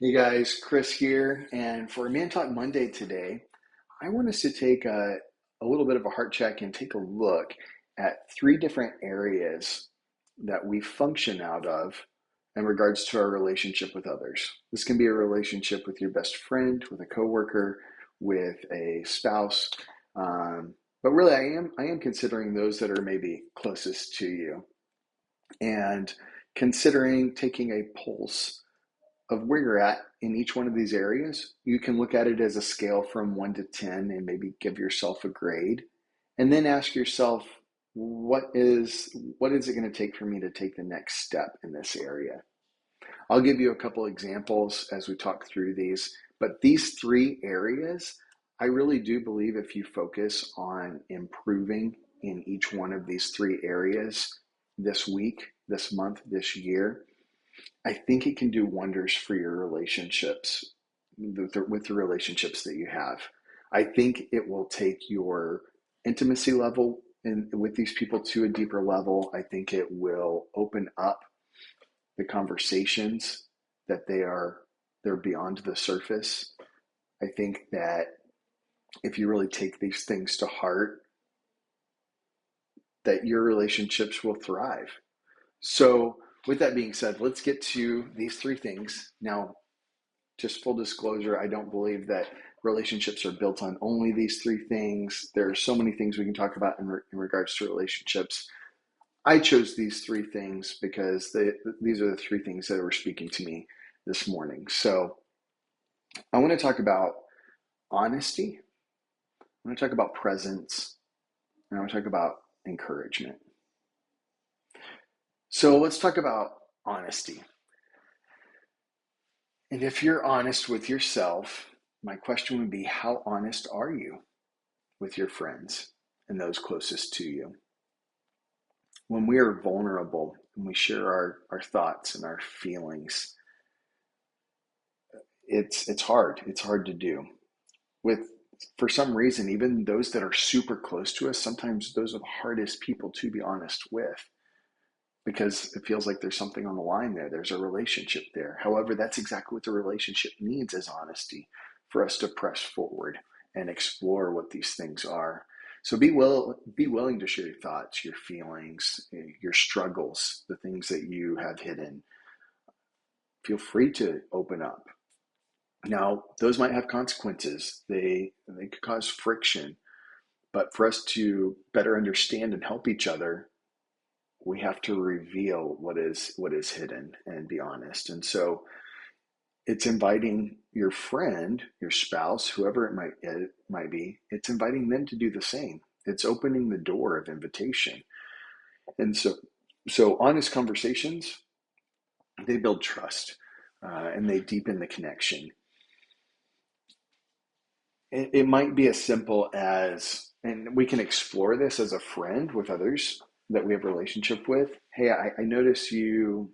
Hey guys, Chris here, and for Mantalk Monday today, I want us to take a little bit of a heart check and take a look at three different areas that we function out of in regards to our relationship with others. This can be a relationship with your best friend, with a coworker, with a spouse, but really, I am considering those that are maybe closest to you, and considering taking a pulse of where you're at in each one of these areas. You can look at it as a scale from 1 to 10 and maybe give yourself a grade. And then ask yourself, what is it going to take for me to take the next step in this area? I'll give you a couple examples as we talk through these, but these three areas, I really do believe if you focus on improving in each one of these three areas this week, this month, this year, I think it can do wonders for your relationships with the relationships that you have. I think it will take your intimacy level with these people to a deeper level. I think it will open up the conversations that they're beyond the surface. I think that if you really take these things to heart, that your relationships will thrive. So, with that being said, let's get to these three things. Now, just full disclosure, I don't believe that relationships are built on only these three things. There are so many things we can talk about in regards to relationships. I chose these three things because these are the three things that were speaking to me this morning. So I want to talk about honesty. I want to talk about presence. And I want to talk about encouragement. So let's talk about honesty. And if you're honest with yourself, my question would be, how honest are you with your friends and those closest to you? When we are vulnerable and we share our thoughts and our feelings, it's hard. It's hard to do. With For some reason, even those that are super close to us, sometimes those are the hardest people to be honest with because it feels like there's something on the line there. There's a relationship there. However, that's exactly what the relationship needs, is honesty, for us to press forward and explore what these things are. So be willing to share your thoughts, your feelings, your struggles, the things that you have hidden. Feel free to open up. Now, those might have consequences. They could cause friction, but for us to better understand and help each other, we have to reveal what is hidden and be honest. And so it's inviting your friend, your spouse, whoever it might be, it's inviting them to do the same. It's opening the door of invitation. And so honest conversations, they build trust, and they deepen the connection. It might be as simple as, and we can explore this as a friend with others that we have a relationship with. Hey, I notice you've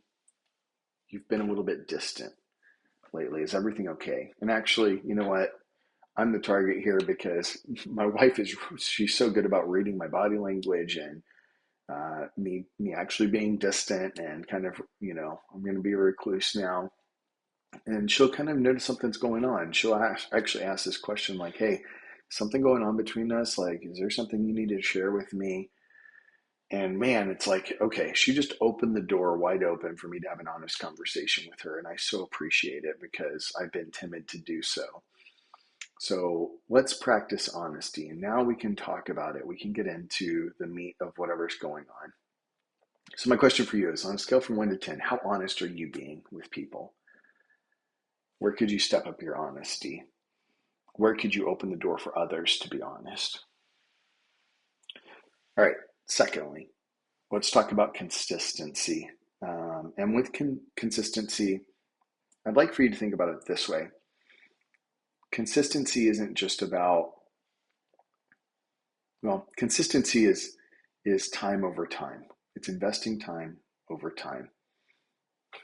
been a little bit distant lately. Is everything okay? And actually, you know what? I'm the target here because my wife she's so good about reading my body language and me actually being distant and kind of, I'm going to be a recluse now. And she'll kind of notice something's going on. She'll actually ask this question like, hey, something going on between us? Like, is there something you need to share with me? And man, it's like, okay, she just opened the door wide open for me to have an honest conversation with her. And I so appreciate it because I've been timid to do so. So let's practice honesty. And now we can talk about it. We can get into the meat of whatever's going on. So, my question for you is, on a scale from 1 to 10, how honest are you being with people? Where could you step up your honesty? Where could you open the door for others to be honest? All right, secondly, let's talk about consistency. And with consistency, I'd like for you to think about it this way. Consistency isn't just about, consistency is time over time. It's investing time over time.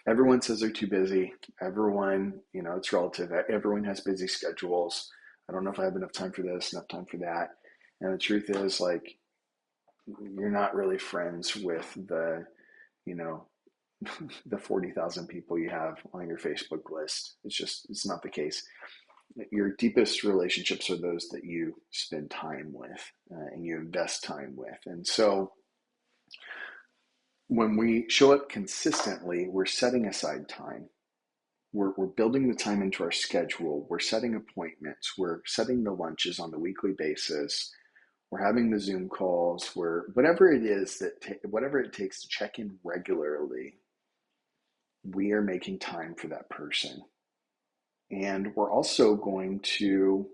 Everyone says they're too busy. Everyone, it's relative. Everyone has busy schedules. I don't know if I have enough time for this, enough time for that. And the truth is, like, you're not really friends with the, you know, the 40,000 people you have on your Facebook list. It's not the case. Your deepest relationships are those that you spend time with and you invest time with. And so when we show up consistently, we're setting aside time. We're building the time into our schedule. We're setting appointments. We're setting the lunches on the weekly basis. We're having the Zoom calls. Whatever it is whatever it takes to check in regularly, we are making time for that person. And we're also going to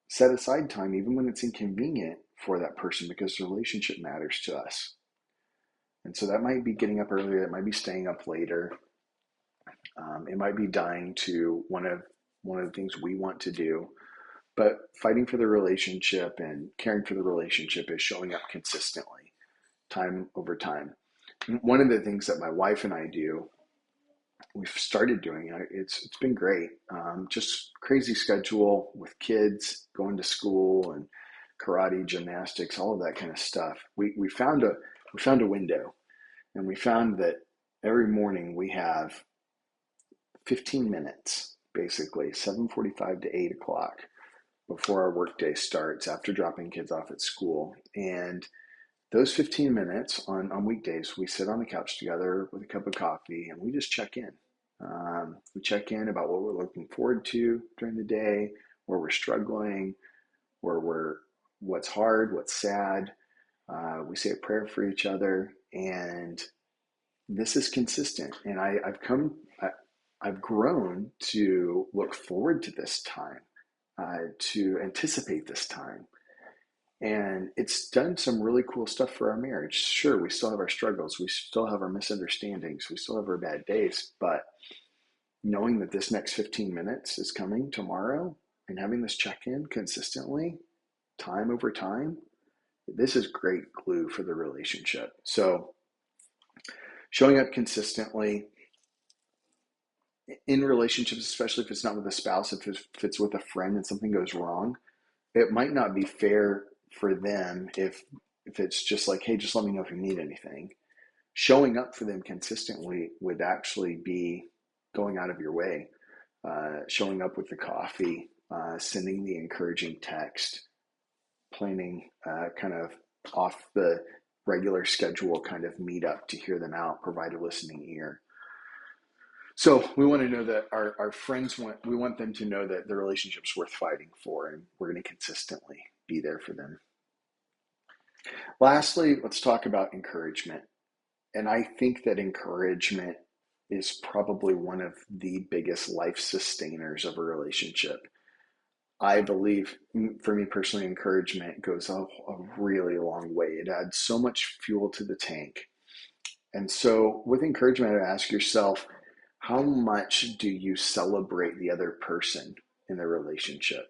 set aside time, even when it's inconvenient for that person, because the relationship matters to us. And so that might be getting up earlier. It might be staying up later. It might be dying to one of the things we want to do. But fighting for the relationship and caring for the relationship is showing up consistently, time over time. One of the things that my wife and I do, we've started doing, it's been great. Just crazy schedule with kids going to school and karate, gymnastics, all of that kind of stuff. We found a window, and we found that every morning we have 15 minutes, basically 7:45 to 8 o'clock before our workday starts, after dropping kids off at school. And those 15 minutes on weekdays, we sit on the couch together with a cup of coffee and we just check in. We check in about what we're looking forward to during the day, where we're struggling, what's hard, what's sad. We say a prayer for each other, and this is consistent. And I've grown to look forward to this time, to anticipate this time. And it's done some really cool stuff for our marriage. Sure, we still have our struggles. We still have our misunderstandings. We still have our bad days. But knowing that this next 15 minutes is coming tomorrow and having this check-in consistently, time over time, this is great glue for the relationship. So showing up consistently in relationships, especially if it's not with a spouse, if it's with a friend and something goes wrong, it might not be fair for them if it's just like, hey, just let me know if you need anything. Showing up for them consistently would actually be going out of your way, showing up with the coffee, sending the encouraging text, planning kind of off the regular schedule kind of meet up to hear them out, provide a listening ear. So we want to know that our friends we want them to know that the relationship's worth fighting for, and we're going to consistently be there for them. Lastly, let's talk about encouragement. And I think that encouragement is probably one of the biggest life sustainers of a relationship. I believe, for me personally, encouragement goes a really long way. It adds so much fuel to the tank. And so with encouragement, I ask yourself, how much do you celebrate the other person in the relationship?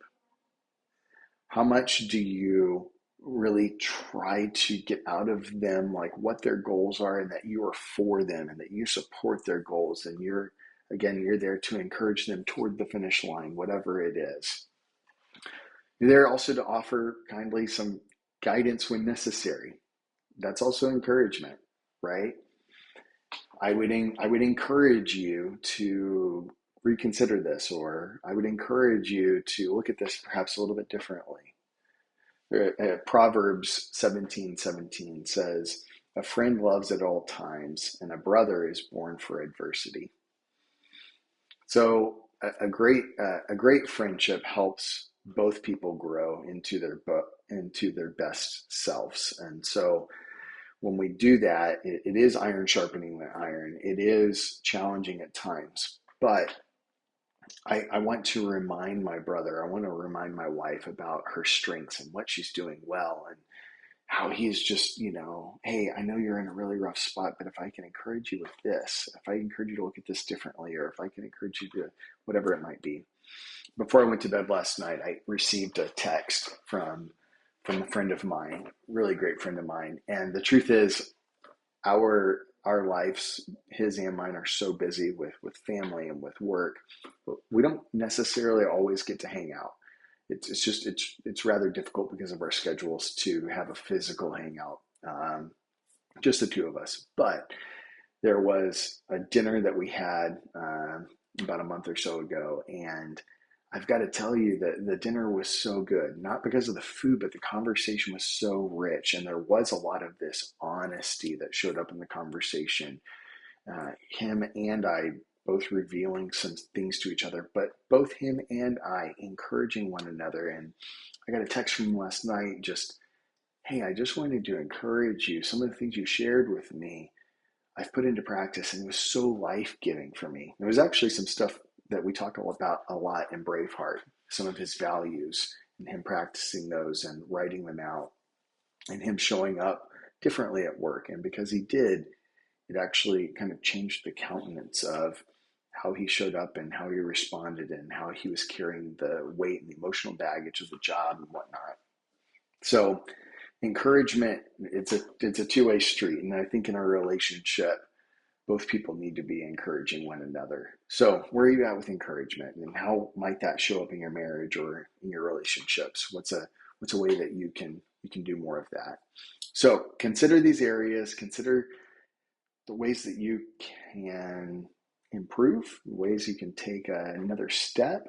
How much do you really try to get out of them like what their goals are, and that you are for them and that you support their goals, and you're there to encourage them toward the finish line, whatever it is. You're there also to offer kindly some guidance when necessary. That's also encouragement, right? I would encourage you to reconsider this, or I would encourage you to look at this perhaps a little bit differently. Proverbs 17:17 says, "A friend loves at all times, and a brother is born for adversity." So a great friendship helps both people grow into their best selves. And so when we do that, it is iron sharpening the iron. It is challenging at times, but I want to remind my brother, I want to remind my wife about her strengths and what she's doing well, and how he's just, hey, I know you're in a really rough spot, but if I can encourage you with this, if I encourage you to look at this differently, or if I can encourage you to whatever it might be. Before I went to bed last night, I received a text from a friend of mine, really great friend of mine. And the truth is, our lives, his and mine, are so busy with family and with work, but we don't necessarily always get to hang out. It's rather difficult because of our schedules to have a physical hangout, just the two of us. But There was a dinner that we had about a month or so ago, and I've got to tell you that the dinner was so good, not because of the food, but the conversation was so rich, and there was a lot of this honesty that showed up in the conversation. Him and I both revealing some things to each other, but both him and I encouraging one another. And I got a text from him last night, just, hey, I just wanted to encourage you. Some of the things you shared with me, I've put into practice, and it was so life giving for me. There was actually some stuff that we talk about a lot in Braveheart, some of his values, and him practicing those and writing them out, and him showing up differently at work. And because he did, it actually kind of changed the countenance of how he showed up and how he responded and how he was carrying the weight and the emotional baggage of the job and whatnot. So encouragement, it's a two-way street. And I think in our relationship, both people need to be encouraging one another. So where are you at with encouragement, and how might that show up in your marriage or in your relationships? What's a way that you can do more of that? So consider these areas, consider the ways that you can improve, ways you can take another step,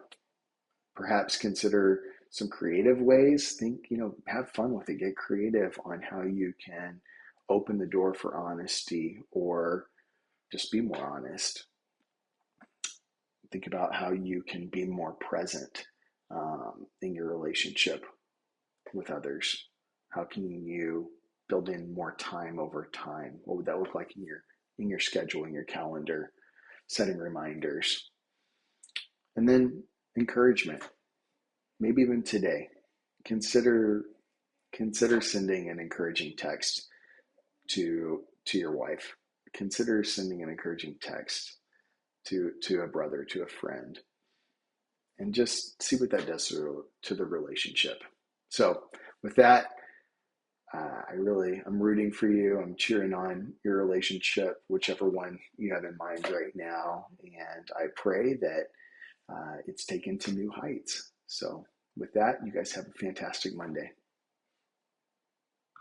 perhaps consider some creative ways. Think, have fun with it, get creative on how you can open the door for honesty or just be more honest. Think about how you can be more present in your relationship with others. How can you build in more time over time? What would that look like in your schedule, in your calendar, setting reminders? And then encouragement. Maybe even today, consider sending an encouraging text to your wife. Consider sending an encouraging text to a brother, to a friend, and just see what that does to the relationship. So with that, I'm rooting for you. I'm cheering on your relationship, whichever one you have in mind right now. And I pray that it's taken to new heights. So with that, you guys have a fantastic Monday.